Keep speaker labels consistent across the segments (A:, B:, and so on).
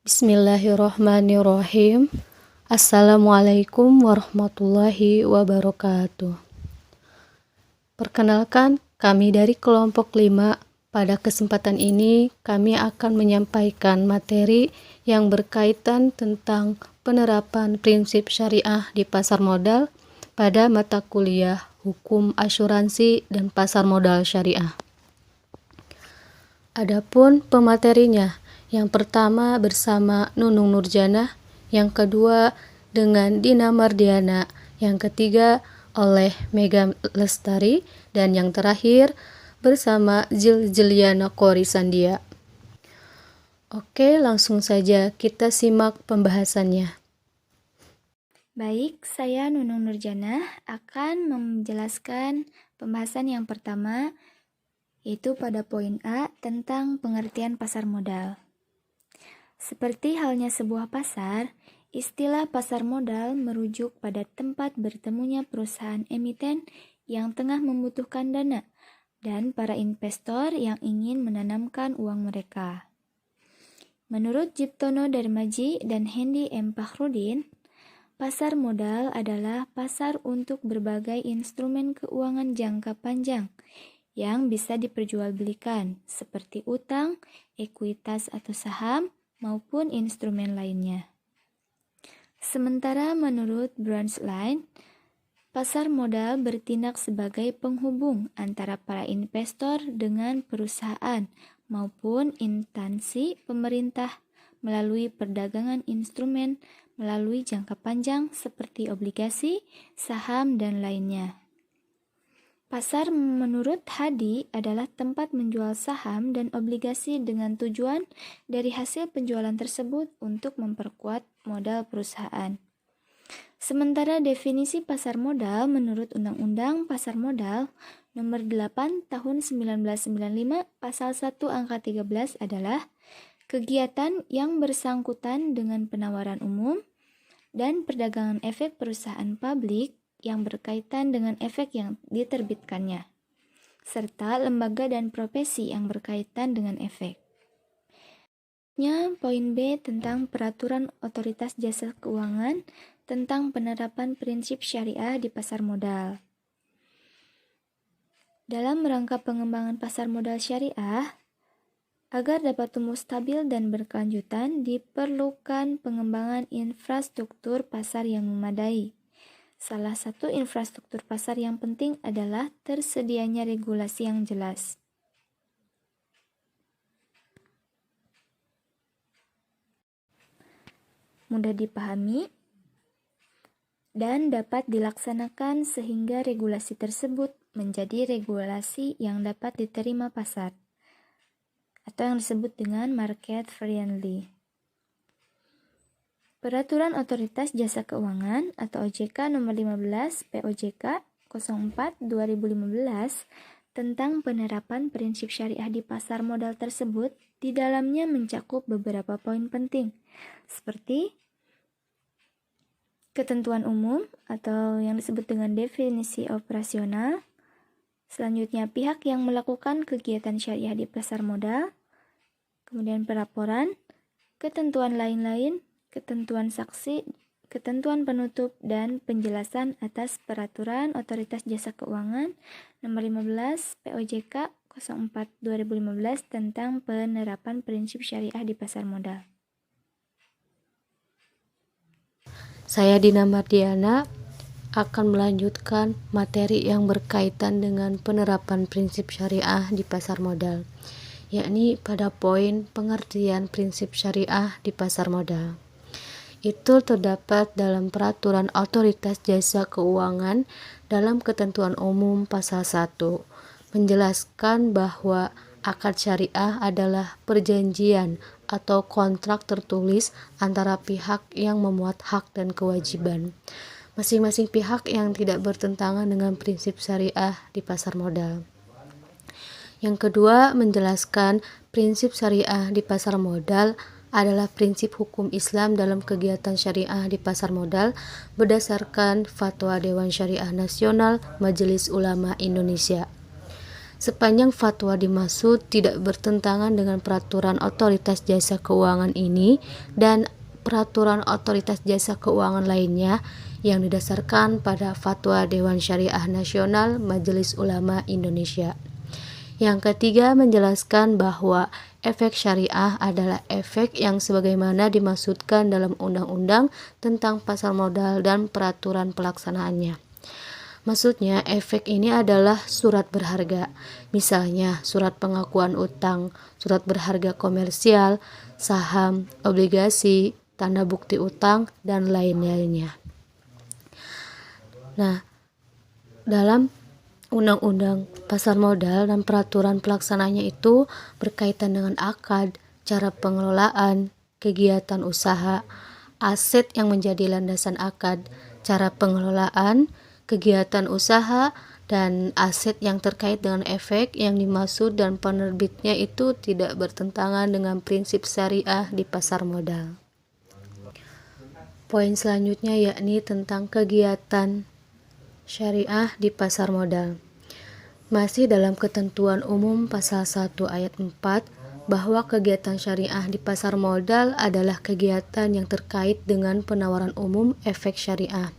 A: Bismillahirrahmanirrahim. Assalamualaikum warahmatullahi wabarakatuh. Perkenalkan, kami dari kelompok 5. Pada kesempatan ini, kami akan menyampaikan materi yang berkaitan tentang penerapan prinsip syariah di pasar modal pada mata kuliah Hukum Asuransi dan Pasar Modal Syariah. Adapun pematerinya, yang pertama bersama Nunung Nurjanah, yang kedua dengan Dina Mardiana, yang ketiga oleh Mega Lestari, dan yang terakhir bersama Jiliana Kori Sandia. Oke, langsung saja kita simak pembahasannya.
B: Baik, saya Nunung Nurjanah akan menjelaskan pembahasan yang pertama, yaitu pada poin A tentang pengertian pasar modal. Seperti halnya sebuah pasar, istilah pasar modal merujuk pada tempat bertemunya perusahaan emiten yang tengah membutuhkan dana dan para investor yang ingin menanamkan uang mereka. Menurut Jiptono Darmaji dan Hendy M. Fakhrudin, pasar modal adalah pasar untuk berbagai instrumen keuangan jangka panjang yang bisa diperjualbelikan seperti utang, ekuitas atau saham, maupun instrumen lainnya. Sementara menurut Bronstein, pasar modal bertindak sebagai penghubung antara para investor dengan perusahaan maupun instansi pemerintah melalui perdagangan instrumen melalui jangka panjang seperti obligasi, saham, dan lainnya. Pasar menurut Hadi adalah tempat menjual saham dan obligasi dengan tujuan dari hasil penjualan tersebut untuk memperkuat modal perusahaan. Sementara definisi pasar modal menurut Undang-Undang Pasar Modal Nomor 8 Tahun 1995 Pasal 1 Angka 13 adalah kegiatan yang bersangkutan dengan penawaran umum dan perdagangan efek perusahaan publik yang berkaitan dengan efek yang diterbitkannya, serta lembaga dan profesi yang berkaitan dengan efek. Poin B tentang Peraturan Otoritas Jasa Keuangan tentang penerapan prinsip syariah di pasar modal. Dalam rangka pengembangan pasar modal syariah, agar dapat tumbuh stabil dan berkelanjutan, diperlukan pengembangan infrastruktur pasar yang memadai. Salah satu infrastruktur pasar yang penting adalah tersedianya regulasi yang jelas. Mudah dipahami dan dapat dilaksanakan sehingga regulasi tersebut menjadi regulasi yang dapat diterima pasar, atau yang disebut dengan market friendly. Peraturan Otoritas Jasa Keuangan atau OJK Nomor 15 POJK 04/2015 tentang penerapan prinsip syariah di pasar modal tersebut di dalamnya mencakup beberapa poin penting, seperti ketentuan umum atau yang disebut dengan definisi operasional, selanjutnya pihak yang melakukan kegiatan syariah di pasar modal, kemudian pelaporan, ketentuan lain-lain, ketentuan saksi, ketentuan penutup, dan penjelasan atas Peraturan Otoritas Jasa Keuangan Nomor 15 POJK 04/2015 tentang penerapan prinsip syariah di pasar modal.
A: Saya Dina Mardiana akan melanjutkan materi yang berkaitan dengan penerapan prinsip syariah di pasar modal, yakni pada poin pengertian prinsip syariah di pasar modal. Itu terdapat dalam Peraturan Otoritas Jasa Keuangan dalam Ketentuan Umum Pasal 1, menjelaskan bahwa akad syariah adalah perjanjian atau kontrak tertulis antara pihak yang memuat hak dan kewajiban masing-masing pihak yang tidak bertentangan dengan prinsip syariah di pasar modal. Yang kedua, menjelaskan prinsip syariah di pasar modal adalah prinsip hukum Islam dalam kegiatan syariah di pasar modal berdasarkan Fatwa Dewan Syariah Nasional Majelis Ulama Indonesia. Sepanjang fatwa dimaksud tidak bertentangan dengan peraturan otoritas jasa keuangan ini dan peraturan otoritas jasa keuangan lainnya yang didasarkan pada Fatwa Dewan Syariah Nasional Majelis Ulama Indonesia. Yang ketiga, menjelaskan bahwa efek syariah adalah efek yang sebagaimana dimaksudkan dalam Undang-Undang tentang Pasar Modal dan peraturan pelaksanaannya. Maksudnya, efek ini adalah surat berharga, misalnya surat pengakuan utang, surat berharga komersial, saham, obligasi, tanda bukti utang, dan lain-lainnya. Nah, dalam Undang-Undang Pasar Modal dan peraturan pelaksananya itu berkaitan dengan akad, cara pengelolaan, kegiatan usaha, aset yang menjadi landasan akad, cara pengelolaan, kegiatan usaha, dan aset yang terkait dengan efek yang dimaksud dan penerbitnya itu tidak bertentangan dengan prinsip syariah di pasar modal. Poin selanjutnya yakni tentang kegiatan syariah di pasar modal. Masih dalam ketentuan umum pasal 1 ayat 4 bahwa kegiatan syariah di pasar modal adalah kegiatan yang terkait dengan penawaran umum efek syariah,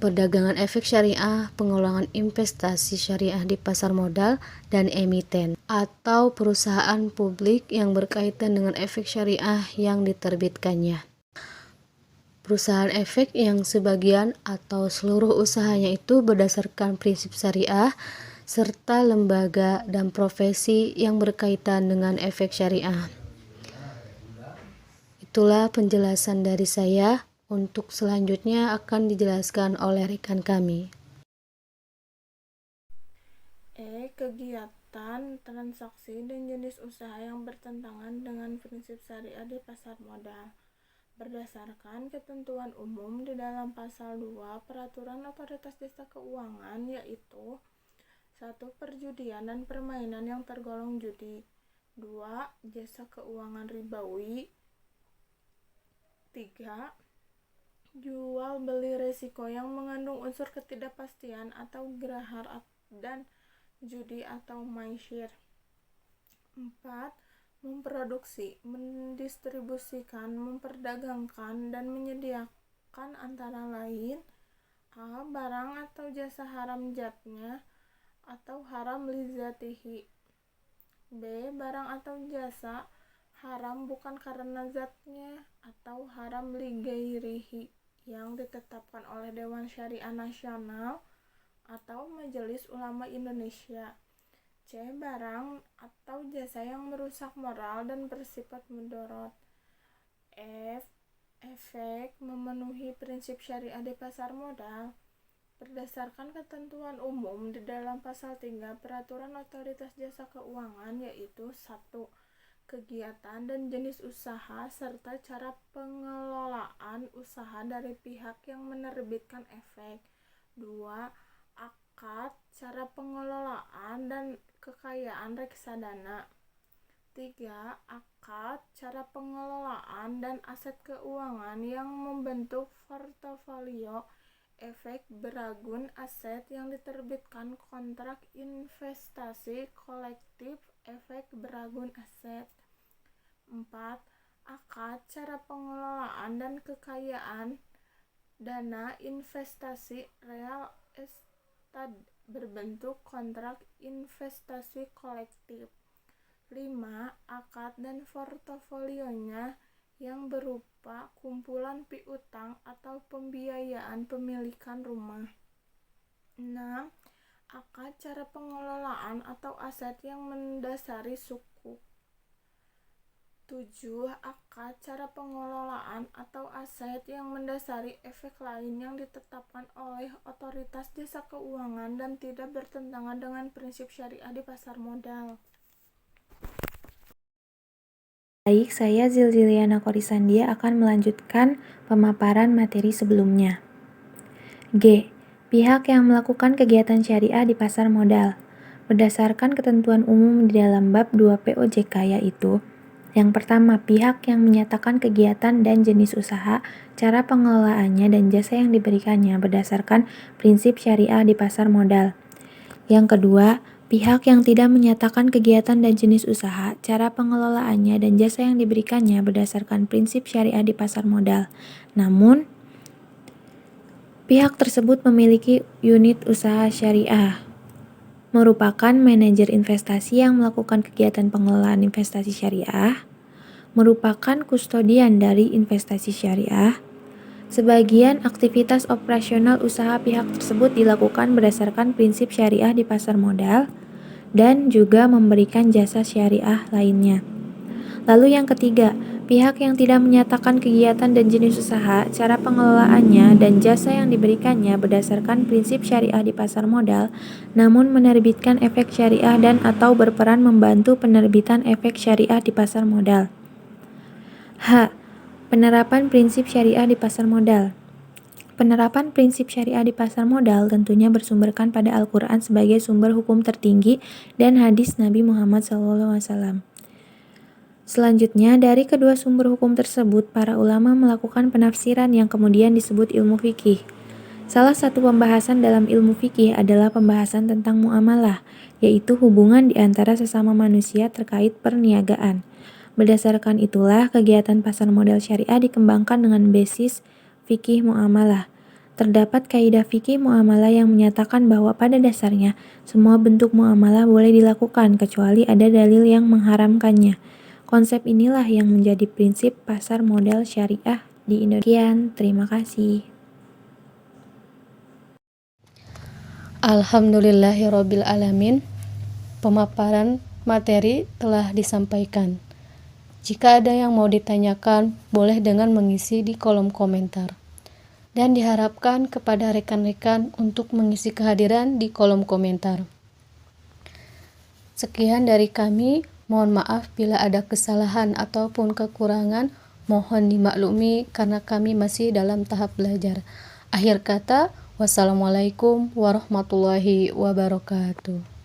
A: perdagangan efek syariah, pengulangan investasi syariah di pasar modal, dan emiten atau perusahaan publik yang berkaitan dengan efek syariah yang diterbitkannya. Perusahaan efek yang sebagian atau seluruh usahanya itu berdasarkan prinsip syariah serta lembaga dan profesi yang berkaitan dengan efek syariah. Itulah penjelasan dari saya. Untuk selanjutnya akan dijelaskan oleh rekan kami.
C: Kegiatan, transaksi, dan jenis usaha yang bertentangan dengan prinsip syariah di pasar modal. Berdasarkan ketentuan umum di dalam pasal 2 Peraturan Otoritas Jasa Keuangan, yaitu 1. Perjudian dan permainan yang tergolong judi. 2. Jasa keuangan ribawi. 3. Jual beli resiko yang mengandung unsur ketidakpastian atau gerahar dan judi atau maisir. 4. Memproduksi, mendistribusikan, memperdagangkan, dan menyediakan antara lain a. barang atau jasa haram zatnya atau haram lizatihi, b. barang atau jasa haram bukan karena zatnya atau haram ligairihi yang ditetapkan oleh Dewan Syariah Nasional atau Majelis Ulama Indonesia, c. barang atau jasa yang merusak moral dan bersifat mudorot, f. efek memenuhi prinsip syariah di pasar modal. Berdasarkan ketentuan umum di dalam pasal 3 Peraturan Otoritas Jasa Keuangan, yaitu 1. Kegiatan dan jenis usaha serta cara pengelolaan usaha dari pihak yang menerbitkan efek. 2. Akad, cara pengelolaan dan kekayaan reksadana. 3. Akad, cara pengelolaan dan aset keuangan yang membentuk portofolio efek beragun aset yang diterbitkan kontrak investasi kolektif efek beragun aset. 4. Akad, cara pengelolaan dan kekayaan dana investasi real estate berbentuk kontrak investasi kolektif. 5. Akad dan portofolionya yang berupa kumpulan piutang atau pembiayaan pemilikan rumah. 6. Akad, cara pengelolaan atau aset yang mendasari sukuk. 7. Akad, cara pengelolaan atau aset yang mendasari efek lain yang ditetapkan oleh Otoritas Jasa Keuangan dan tidak bertentangan dengan prinsip syariah di pasar modal.
B: Baik, saya Zilziliana Korisandia akan melanjutkan pemaparan materi sebelumnya. G. Pihak yang melakukan kegiatan syariah di pasar modal. Berdasarkan ketentuan umum di dalam bab 2 POJK, yaitu yang pertama, pihak yang menyatakan kegiatan dan jenis usaha, cara pengelolaannya, dan jasa yang diberikannya berdasarkan prinsip syariah di pasar modal. Yang kedua, Pihak yang tidak menyatakan kegiatan dan jenis usaha, cara pengelolaannya, dan jasa yang diberikannya berdasarkan prinsip syariah di pasar modal. Namun, pihak tersebut memiliki unit usaha syariah, merupakan manajer investasi yang melakukan kegiatan pengelolaan investasi syariah, merupakan kustodian dari investasi syariah. Sebagian aktivitas operasional usaha pihak tersebut dilakukan berdasarkan prinsip syariah di pasar modal dan juga memberikan jasa syariah lainnya. Lalu yang ketiga, pihak yang tidak menyatakan kegiatan dan jenis usaha, cara pengelolaannya, dan jasa yang diberikannya berdasarkan prinsip syariah di pasar modal, namun menerbitkan efek syariah dan atau berperan membantu penerbitan efek syariah di pasar modal. H. Penerapan prinsip syariah di pasar modal. Penerapan prinsip syariah di pasar modal tentunya bersumberkan pada Al-Quran sebagai sumber hukum tertinggi dan hadis Nabi Muhammad SAW. Selanjutnya, dari kedua sumber hukum tersebut, para ulama melakukan penafsiran yang kemudian disebut ilmu fikih. Salah satu pembahasan dalam ilmu fikih adalah pembahasan tentang muamalah, yaitu hubungan di antara sesama manusia terkait perniagaan. Berdasarkan itulah, kegiatan pasar modal syariah dikembangkan dengan basis fikih muamalah. Terdapat kaidah fikih muamalah yang menyatakan bahwa pada dasarnya semua bentuk muamalah boleh dilakukan kecuali ada dalil yang mengharamkannya. Konsep inilah yang menjadi prinsip pasar modal syariah di Indonesia. Terima kasih.
A: Alhamdulillahirrabbilalamin. Pemaparan materi telah disampaikan. Jika ada yang mau ditanyakan, boleh dengan mengisi di kolom komentar. Dan diharapkan kepada rekan-rekan untuk mengisi kehadiran di kolom komentar. Sekian dari kami, mohon maaf bila ada kesalahan ataupun kekurangan, mohon dimaklumi karena kami masih dalam tahap belajar. Akhir kata, wassalamualaikum warahmatullahi wabarakatuh.